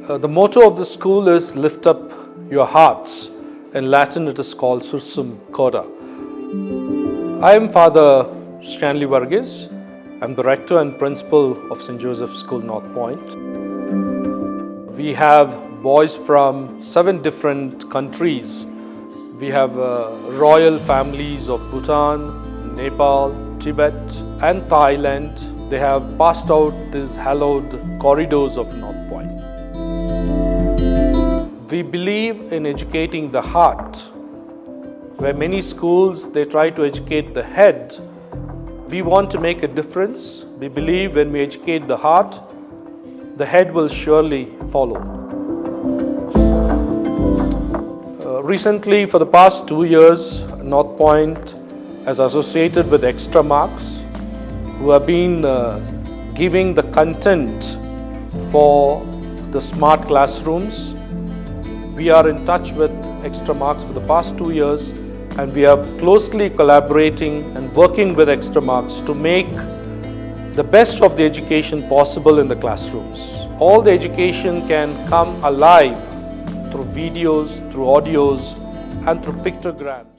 The motto of the school is "Lift up your hearts." In Latin, it is called Sursum Corda. I am Father Stanley Varghese. I'm the rector and principal of St. Joseph's School, North Point. We have boys from 7 different countries. We have royal families of Bhutan, Nepal, Tibet, and Thailand. They have passed out these hallowed corridors of North Point. We believe in educating the heart. Where many schools, they try to educate the head, we want to make a difference. We believe when we educate the heart, the head will surely follow. Recently, for the past 2 years, North Point has associated with Extramarks, who have been giving the content for the smart classrooms. We are in touch with Extramarks for the past 2 years, and we are closely collaborating and working with Extramarks to make the best of the education possible in the classrooms. All the education can come alive through videos, through audios, and through pictograms.